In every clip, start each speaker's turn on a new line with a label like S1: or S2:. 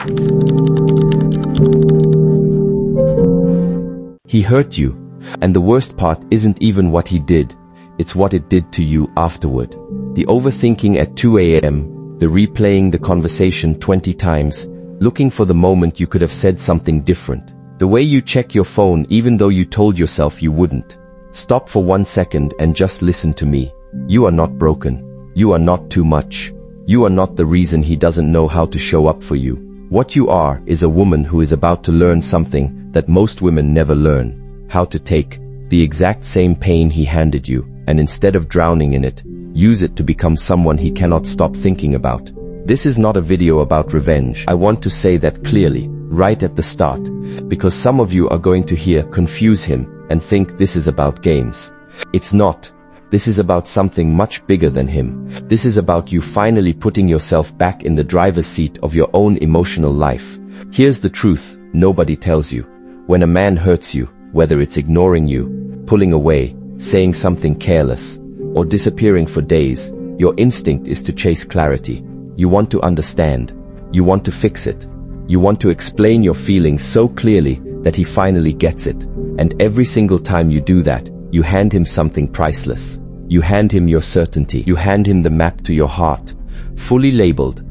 S1: He hurt you, and the worst part isn't even what he did, it's what it did to you afterward. The overthinking at 2 a.m., the replaying the conversation 20 times, looking for the moment you could have said something different. The way you check your phone even though you told yourself you wouldn't. Stop for 1 second and just listen to me. You are not broken. You are not too much. You are not the reason he doesn't know how to show up for you. What you are is a woman who is about to learn something that most women never learn. How to take the exact same pain he handed you, and instead of drowning in it, use it to become someone he cannot stop thinking about. This is not a video about revenge. I want to say that clearly, right at the start, because some of you are going to hear confuse him and think this is about games. It's not. This is about something much bigger than him. This is about you finally putting yourself back in the driver's seat of your own emotional life. Here's the truth nobody tells you. When a man hurts you, whether it's ignoring you, pulling away, saying something careless, or disappearing for days, your instinct is to chase clarity. You want to understand. You want to fix it. You want to explain your feelings so clearly that he finally gets it. And every single time you do that, you hand him something priceless. You hand him your certainty. You hand him the map to your heart, fully labeled,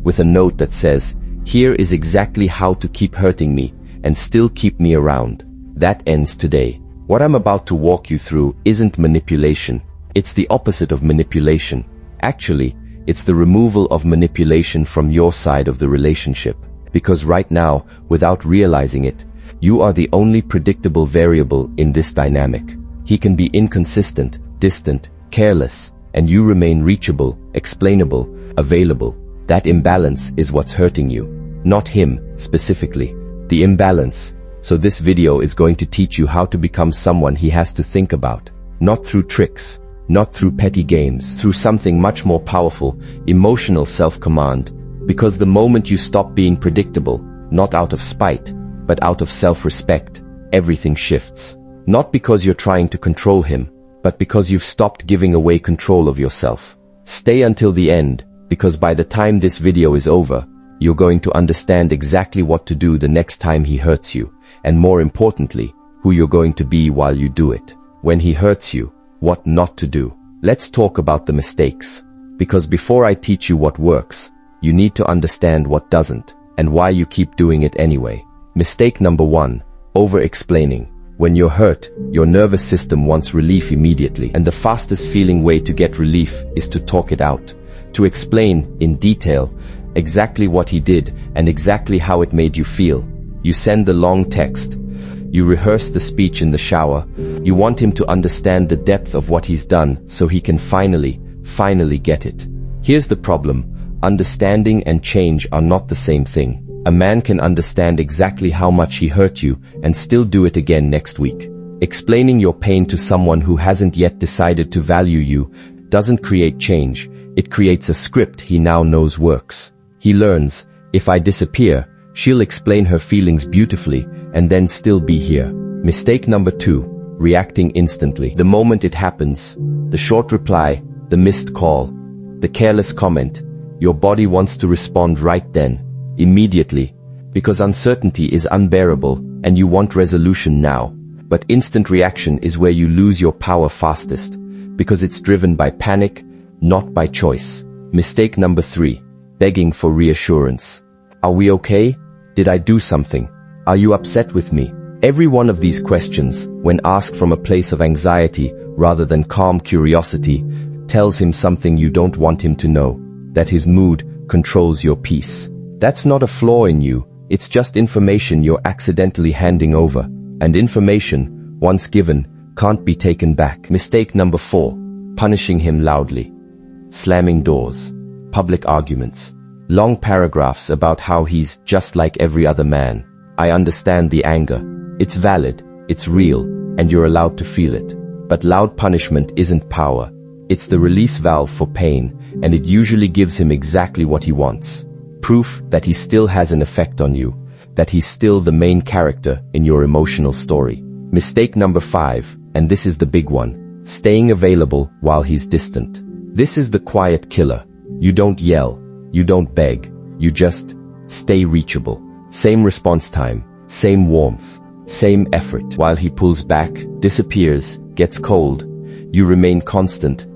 S1: with a note that says, here is exactly how to keep hurting me and still keep me around. That ends today. What I'm about to walk you through isn't manipulation. It's the opposite of manipulation. Actually, it's the removal of manipulation from your side of the relationship. Because right now, without realizing it, you are the only predictable variable in this dynamic. He can be inconsistent, distant, careless, and you remain reachable, explainable, available. That imbalance is what's hurting you. Not him, specifically. The imbalance. So this video is going to teach you how to become someone he has to think about. Not through tricks, not through petty games, through something much more powerful, emotional self-command. Because the moment you stop being predictable, not out of spite, but out of self-respect, everything shifts. Not because you're trying to control him, but because you've stopped giving away control of yourself. Stay until the end, because by the time this video is over, you're going to understand exactly what to do the next time he hurts you, and more importantly, who you're going to be while you do it. When he hurts you, what not to do. Let's talk about the mistakes. Because before I teach you what works, you need to understand what doesn't, and why you keep doing it anyway. Mistake number 1, over-explaining. When you're hurt, your nervous system wants relief immediately, and the fastest feeling way to get relief is to talk it out. To explain, in detail, exactly what he did and exactly how it made you feel. You send the long text. You rehearse the speech in the shower. You want him to understand the depth of what he's done so he can finally get it. Here's the problem. Understanding and change are not the same thing. A man can understand exactly how much he hurt you and still do it again next week. Explaining your pain to someone who hasn't yet decided to value you doesn't create change. It creates a script he now knows works. He learns, if I disappear, she'll explain her feelings beautifully and then still be here. Mistake number 2, reacting instantly. The moment it happens, the short reply, the missed call, the careless comment, your body wants to respond right then, immediately, because uncertainty is unbearable and you want resolution now. But instant reaction is where you lose your power fastest, because it's driven by panic, not by choice. Mistake number 3, begging for reassurance. Are we okay? Did I do something? Are you upset with me? Every one of these questions, when asked from a place of anxiety rather than calm curiosity, tells him something you don't want him to know, that his mood controls your peace. That's not a flaw in you, it's just information you're accidentally handing over. And information, once given, can't be taken back. Mistake number 4, punishing him loudly. Slamming doors, public arguments, long paragraphs about how he's just like every other man. I understand the anger. It's valid, it's real, and you're allowed to feel it. But loud punishment isn't power. It's the release valve for pain, and it usually gives him exactly what he wants. Proof that he still has an effect on you, that he's still the main character in your emotional story. Mistake number 5, and this is the big one, staying available while he's distant. This is the quiet killer. You don't yell, you don't beg, you just stay reachable. Same response time, same warmth, same effort. While he pulls back, disappears, gets cold, you remain constant,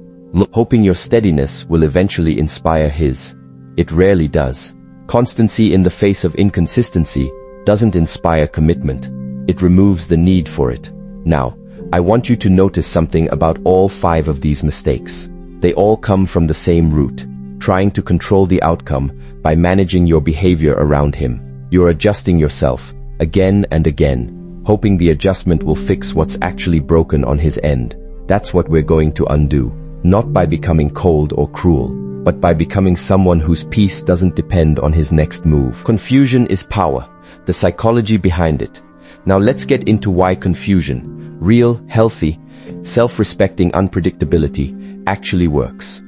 S1: hoping your steadiness will eventually inspire his. It rarely does. Constancy in the face of inconsistency doesn't inspire commitment. It removes the need for it. Now, I want you to notice something about all 5 of these mistakes. They all come from the same root, trying to control the outcome by managing your behavior around him. You're adjusting yourself, again and again, hoping the adjustment will fix what's actually broken on his end. That's what we're going to undo, not by becoming cold or cruel, but by becoming someone whose peace doesn't depend on his next move. Confusion is power, the psychology behind it. Now let's get into why confusion, real, healthy, self-respecting unpredictability, actually works.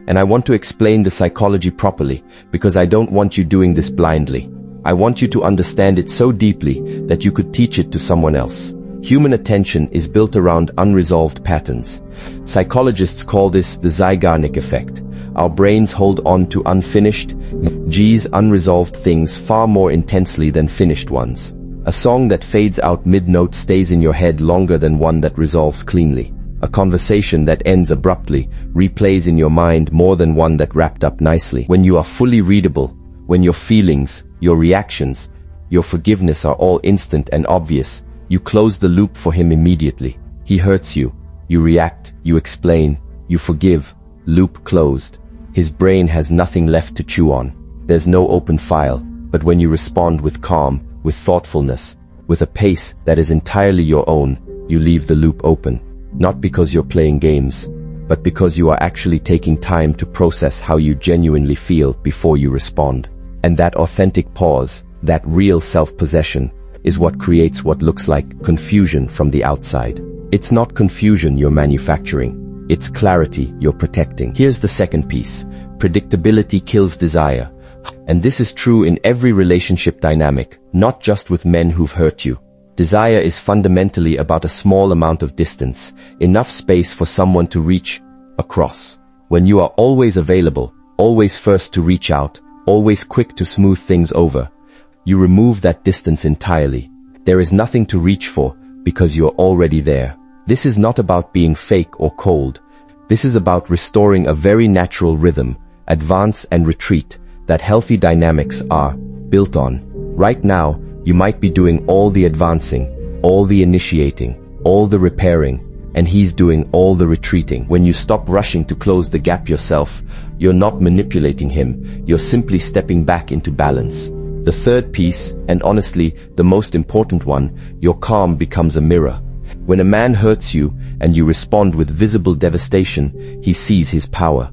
S1: And I want to explain the psychology properly, because I don't want you doing this blindly. I want you to understand it so deeply that you could teach it to someone else. Human attention is built around unresolved patterns. Psychologists call this the Zeigarnik effect. Our brains hold on to unfinished, unresolved things far more intensely than finished ones. A song that fades out mid-note stays in your head longer than one that resolves cleanly. A conversation that ends abruptly replays in your mind more than one that wrapped up nicely. When you are fully readable, when your feelings, your reactions, your forgiveness are all instant and obvious, you close the loop for him immediately. He hurts you. You react, you explain, you forgive. Loop closed. His brain has nothing left to chew on. There's no open file. But when you respond with calm, with thoughtfulness, with a pace that is entirely your own, you leave the loop open. Not because you're playing games, but because you are actually taking time to process how you genuinely feel before you respond. And that authentic pause, that real self-possession, is what creates what looks like confusion from the outside. It's not confusion you're manufacturing. It's clarity you're protecting. Here's the second piece. Predictability kills desire. And this is true in every relationship dynamic, not just with men who've hurt you. Desire is fundamentally about a small amount of distance, enough space for someone to reach across. When you are always available, always first to reach out, always quick to smooth things over, you remove that distance entirely. There is nothing to reach for because you're already there. This is not about being fake or cold. This is about restoring a very natural rhythm, advance and retreat, that healthy dynamics are built on. Right now, you might be doing all the advancing, all the initiating, all the repairing, and he's doing all the retreating. When you stop rushing to close the gap yourself, you're not manipulating him, you're simply stepping back into balance. The third piece, and honestly the most important one, your calm becomes a mirror. When a man hurts you and you respond with visible devastation, he sees his power.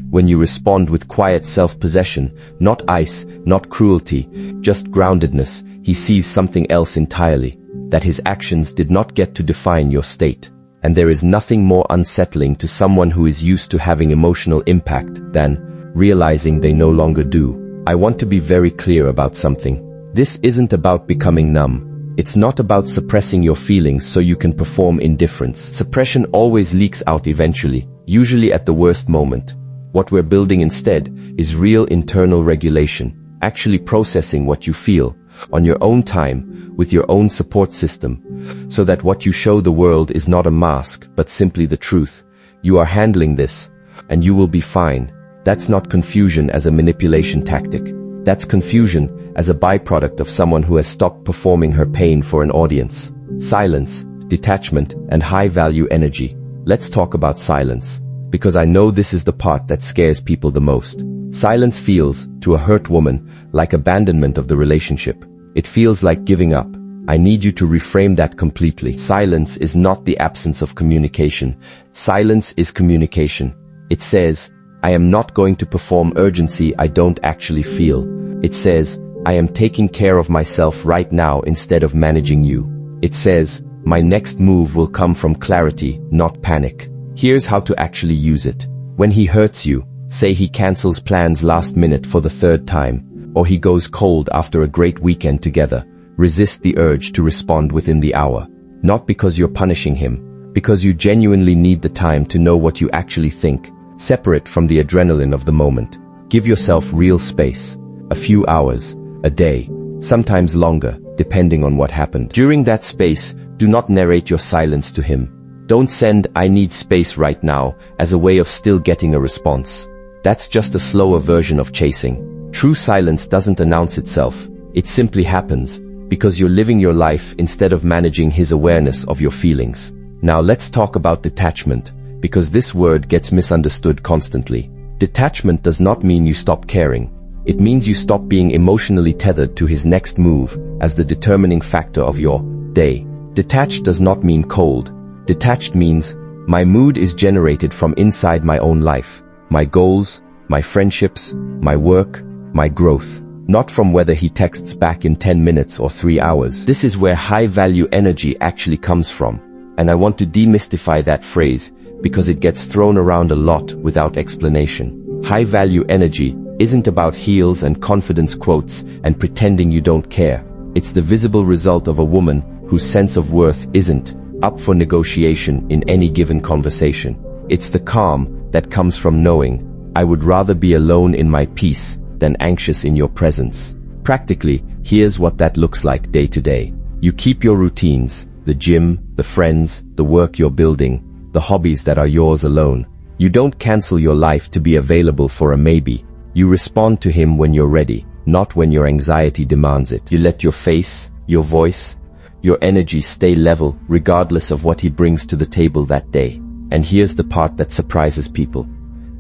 S1: When you respond with quiet self-possession, not ice, not cruelty, just groundedness, he sees something else entirely, that his actions did not get to define your state. And there is nothing more unsettling to someone who is used to having emotional impact than realizing they no longer do. I want to be very clear about something. This isn't about becoming numb. It's not about suppressing your feelings so you can perform indifference. Suppression always leaks out eventually, usually at the worst moment. What we're building instead is real internal regulation, actually processing what you feel, on your own time, with your own support system, so that what you show the world is not a mask, but simply the truth. You are handling this, and you will be fine. That's not confusion as a manipulation tactic. That's confusion as a byproduct of someone who has stopped performing her pain for an audience. Silence, detachment, and high-value energy. Let's talk about silence, because I know this is the part that scares people the most. Silence feels, to a hurt woman, like abandonment of the relationship. It feels like giving up. I need you to reframe that completely. Silence is not the absence of communication. Silence is communication. It says, I am not going to perform urgency I don't actually feel. It says, I am taking care of myself right now instead of managing you. It says, my next move will come from clarity, not panic. Here's how to actually use it. When he hurts you, say he cancels plans last minute for the third time, or he goes cold after a great weekend together, resist the urge to respond within the hour. Not because you're punishing him, because you genuinely need the time to know what you actually think, separate from the adrenaline of the moment. Give yourself real space, a few hours, a day, sometimes longer, depending on what happened. During that space, do not narrate your silence to him. Don't send "I need space right now" as a way of still getting a response. That's just a slower version of chasing. True silence doesn't announce itself. It simply happens, because you're living your life instead of managing his awareness of your feelings. Now let's talk about detachment, because this word gets misunderstood constantly. Detachment does not mean you stop caring. It means you stop being emotionally tethered to his next move as the determining factor of your day. Detached does not mean cold. Detached means, my mood is generated from inside my own life, my goals, my friendships, my work, my growth, not from whether he texts back in 10 minutes or 3 hours. This is where high-value energy actually comes from, and I want to demystify that phrase because it gets thrown around a lot without explanation. High-value energy isn't about heels and confidence quotes and pretending you don't care. It's the visible result of a woman whose sense of worth isn't up for negotiation in any given conversation. It's the calm that comes from knowing, I would rather be alone in my peace than anxious in your presence. Practically, here's what that looks like day to day. You keep your routines, the gym, the friends, the work you're building, the hobbies that are yours alone. You don't cancel your life to be available for a maybe. You respond to him when you're ready, not when your anxiety demands it. You let your face, your voice, your energy stay level regardless of what he brings to the table that day. And here's the part that surprises people.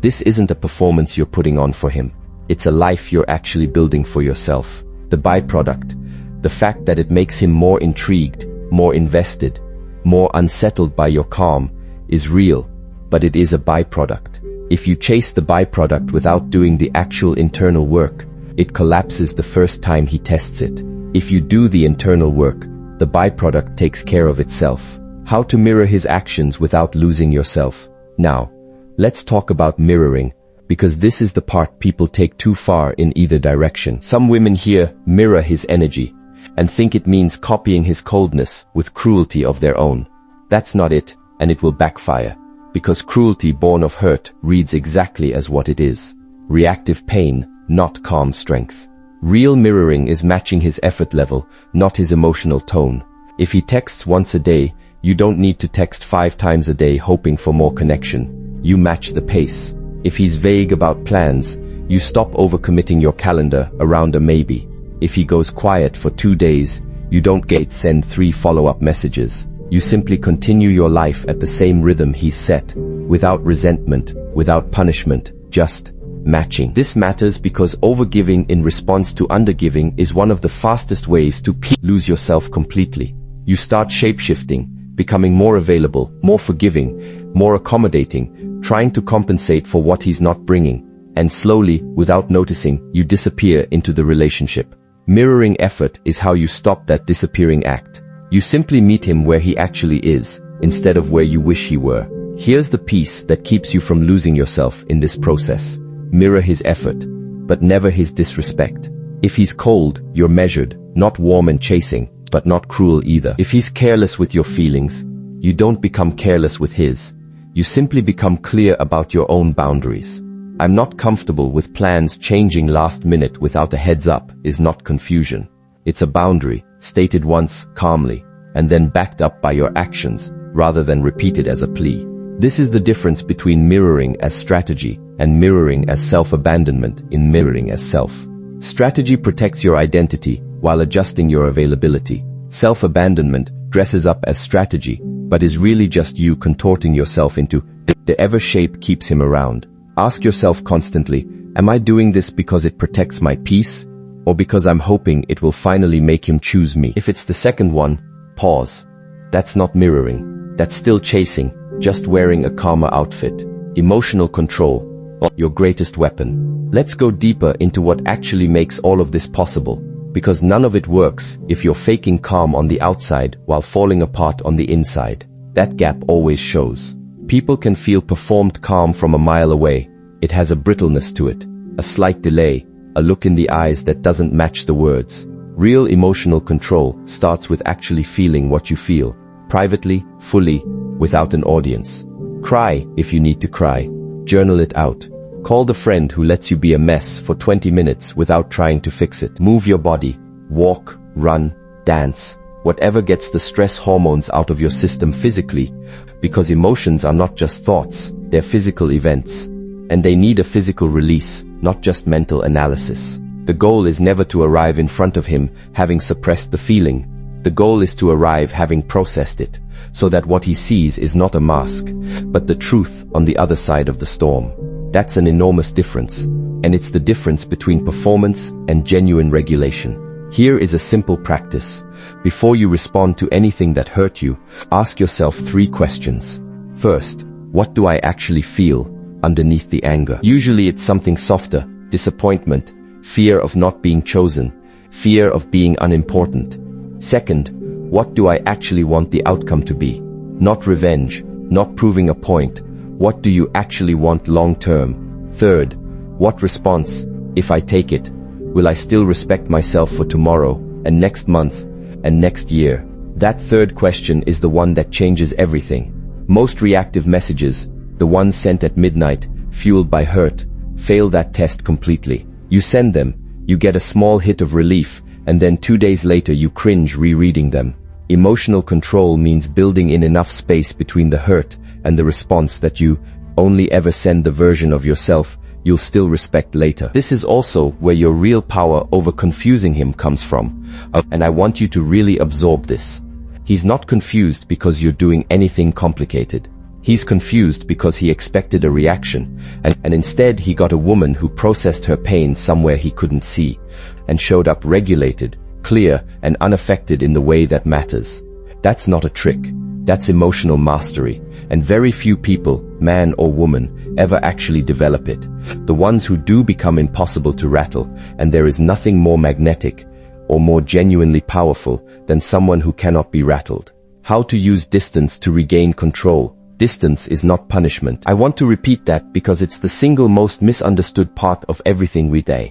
S1: This isn't a performance you're putting on for him. It's a life you're actually building for yourself. The byproduct, the fact that it makes him more intrigued, more invested, more unsettled by your calm, is real, but it is a byproduct. If you chase the byproduct without doing the actual internal work, it collapses the first time he tests it. If you do the internal work, the byproduct takes care of itself. How to mirror his actions without losing yourself. Now, let's talk about mirroring, because this is the part people take too far in either direction. Some women here mirror his energy and think it means copying his coldness with cruelty of their own. That's not it, and it will backfire, because cruelty born of hurt reads exactly as what it is. Reactive pain, not calm strength. Real mirroring is matching his effort level, not his emotional tone. If he texts once a day, you don't need to text 5 times a day hoping for more connection. You match the pace. If he's vague about plans, you stop overcommitting your calendar around a maybe. If he goes quiet for 2 days, you don't send 3 follow-up messages. You simply continue your life at the same rhythm he's set, without resentment, without punishment, just matching. This matters because overgiving in response to undergiving is one of the fastest ways to lose yourself completely. You start shape-shifting, becoming more available, more forgiving, more accommodating, trying to compensate for what he's not bringing, and slowly, without noticing, you disappear into the relationship. Mirroring effort is how you stop that disappearing act. You simply meet him where he actually is, instead of where you wish he were. Here's the piece that keeps you from losing yourself in this process. Mirror his effort, but never his disrespect. If he's cold, you're measured, not warm and chasing, but not cruel either. If he's careless with your feelings, you don't become careless with his. You simply become clear about your own boundaries. I'm not comfortable with plans changing last minute without a heads up is not confusion. It's a boundary, stated once calmly, and then backed up by your actions, rather than repeated as a plea. This is the difference between mirroring as strategy and mirroring as self-abandonment in mirroring as self. Strategy protects your identity while adjusting your availability. Self-abandonment dresses up as strategy, but is really just you contorting yourself into the ever shape keeps him around. Ask yourself constantly, am I doing this because it protects my peace, or because I'm hoping it will finally make him choose me? If it's the second one, pause. That's not mirroring. That's still chasing, just wearing a calmer outfit. Emotional control, your greatest weapon. Let's go deeper into what actually makes all of this possible, because none of it works if you're faking calm on the outside while falling apart on the inside. That gap always shows. People can feel performed calm from a mile away. It has a brittleness to it, a slight delay, a look in the eyes that doesn't match the words. Real emotional control starts with actually feeling what you feel, privately, fully, without an audience. Cry if you need to cry. Journal it out. Call the friend who lets you be a mess for 20 minutes without trying to fix it. Move your body. Walk, run, dance. Whatever gets the stress hormones out of your system physically, because emotions are not just thoughts, they're physical events. And they need a physical release, not just mental analysis. The goal is never to arrive in front of him having suppressed the feeling. The goal is to arrive having processed it, so that what he sees is not a mask, but the truth on the other side of the storm. That's an enormous difference, and it's the difference between performance and genuine regulation. Here is a simple practice. Before you respond to anything that hurt you, ask yourself 3 questions. First, what do I actually feel underneath the anger? Usually it's something softer: disappointment, fear of not being chosen, fear of being unimportant. Second, what do I actually want the outcome to be? Not revenge, not proving a point. What do you actually want long term? Third, what response, if I take it, will I still respect myself for tomorrow, and next month, and next year? That third question is the one that changes everything. Most reactive messages, the ones sent at midnight, fueled by hurt, fail that test completely. You send them, you get a small hit of relief, and then 2 days later you cringe rereading them. Emotional control means building in enough space between the hurt and the response that you only ever send the version of yourself you'll still respect later. This is also where your real power over confusing him comes from. And I want you to really absorb this. He's not confused because you're doing anything complicated. He's confused because he expected a reaction, and instead he got a woman who processed her pain somewhere he couldn't see, and showed up regulated, clear, and unaffected in the way that matters. That's not a trick. That's emotional mastery, and very few people, man or woman, ever actually develop it. The ones who do become impossible to rattle, and there is nothing more magnetic or more genuinely powerful than someone who cannot be rattled. How to use distance to regain control. Distance is not punishment. I want to repeat that because it's the single most misunderstood part of everything we do.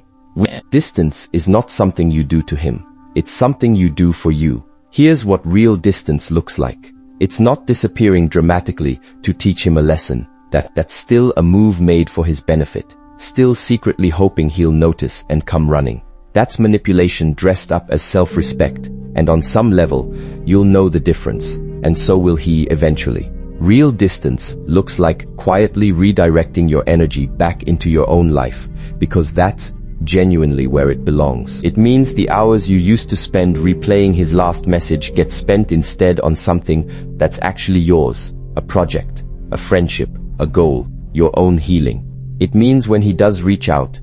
S1: Distance is not something you do to him. It's something you do for you. Here's what real distance looks like. It's not disappearing dramatically to teach him a lesson. That's still a move made for his benefit. Still secretly hoping he'll notice and come running. That's manipulation dressed up as self-respect. And on some level, you'll know the difference. And so will he eventually. Real distance looks like quietly redirecting your energy back into your own life, because that's genuinely where it belongs. It means the hours you used to spend replaying his last message get spent instead on something that's actually yours. A project, a friendship, a goal, your own healing. It means when he does reach out,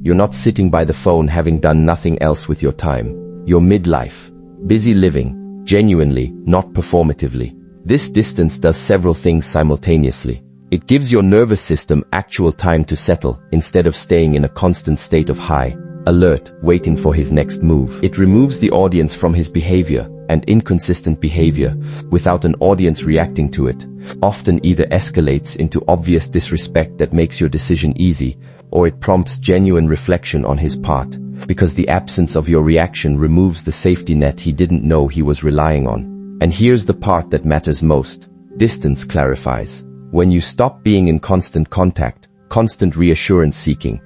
S1: you're not sitting by the phone having done nothing else with your time. You're midlife, busy living, genuinely, not performatively. This distance does several things simultaneously. It gives your nervous system actual time to settle instead of staying in a constant state of high alert, waiting for his next move. It removes the audience from his behavior, and inconsistent behavior, without an audience reacting to it, often either escalates into obvious disrespect that makes your decision easy, or it prompts genuine reflection on his part, because the absence of your reaction removes the safety net he didn't know he was relying on. And here's the part that matters most. Distance clarifies. When you stop being in constant contact, constant reassurance seeking,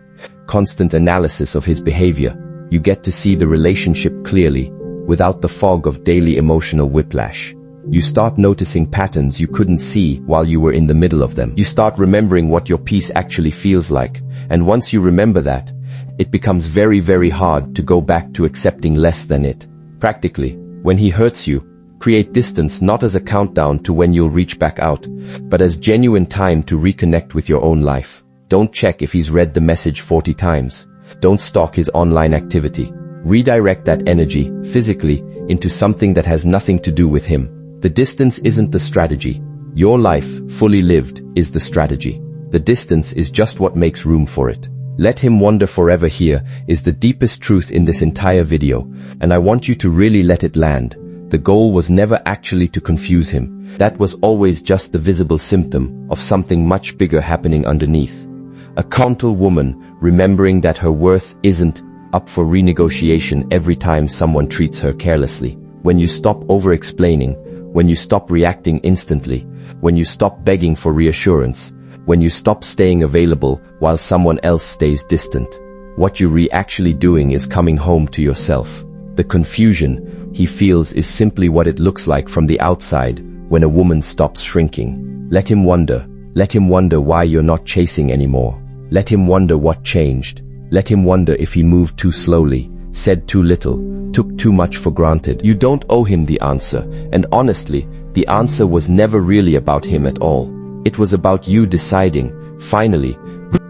S1: constant analysis of his behavior, you get to see the relationship clearly, without the fog of daily emotional whiplash. You start noticing patterns you couldn't see while you were in the middle of them. You start remembering what your peace actually feels like, and once you remember that, it becomes very, very hard to go back to accepting less than it. Practically, when he hurts you, create distance not as a countdown to when you'll reach back out, but as genuine time to reconnect with your own life. Don't check if he's read the message 40 times. Don't stalk his online activity. Redirect that energy, physically, into something that has nothing to do with him. The distance isn't the strategy. Your life, fully lived, is the strategy. The distance is just what makes room for it. Let him wander forever here is the deepest truth in this entire video, and I want you to really let it land. The goal was never actually to confuse him. That was always just the visible symptom of something much bigger happening underneath. A counter woman remembering that her worth isn't up for renegotiation every time someone treats her carelessly. When you stop over-explaining, when you stop reacting instantly, when you stop begging for reassurance, when you stop staying available while someone else stays distant. What you're actually doing is coming home to yourself. The confusion he feels is simply what it looks like from the outside when a woman stops shrinking. Let him wonder. Let him wonder why you're not chasing anymore. Let him wonder what changed. Let him wonder if he moved too slowly, said too little, took too much for granted. You don't owe him the answer, and honestly, the answer was never really about him at all. It was about you deciding, finally,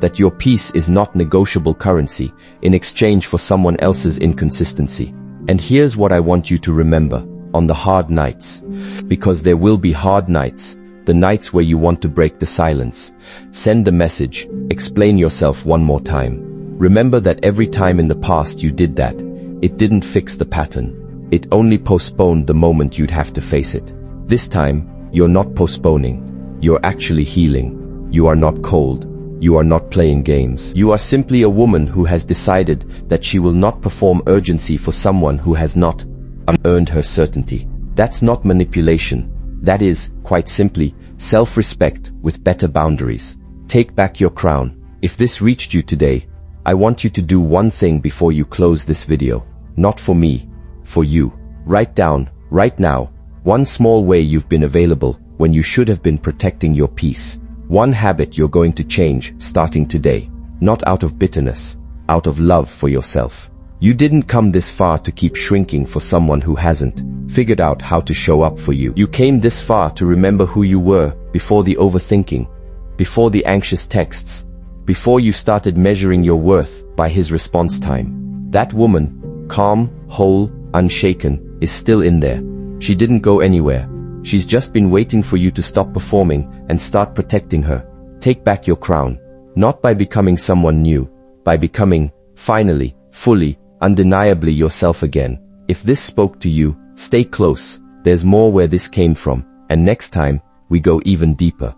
S1: that your peace is not negotiable currency in exchange for someone else's inconsistency. And here's what I want you to remember on the hard nights, because there will be hard nights, the nights where you want to break the silence. Send the message, explain yourself one more time. Remember that every time in the past you did that, it didn't fix the pattern. It only postponed the moment you'd have to face it. This time, you're not postponing. You're actually healing. You are not cold. You are not playing games. You are simply a woman who has decided that she will not perform urgency for someone who has not earned her certainty. That's not manipulation. That is, quite simply, self-respect with better boundaries. Take back your crown. If this reached you today, I want you to do one thing before you close this video. Not for me, for you. Write down, right now, one small way you've been available when you should have been protecting your peace. One habit you're going to change starting today. Not out of bitterness, out of love for yourself. You didn't come this far to keep shrinking for someone who hasn't figured out how to show up for you. You came this far to remember who you were before the overthinking, before the anxious texts, before you started measuring your worth by his response time. That woman, calm, whole, unshaken, is still in there. She didn't go anywhere. She's just been waiting for you to stop performing and start protecting her. Take back your crown, not by becoming someone new, by becoming, finally, fully, undeniably yourself again. If this spoke to you, stay close. There's more where this came from, and next time, we go even deeper.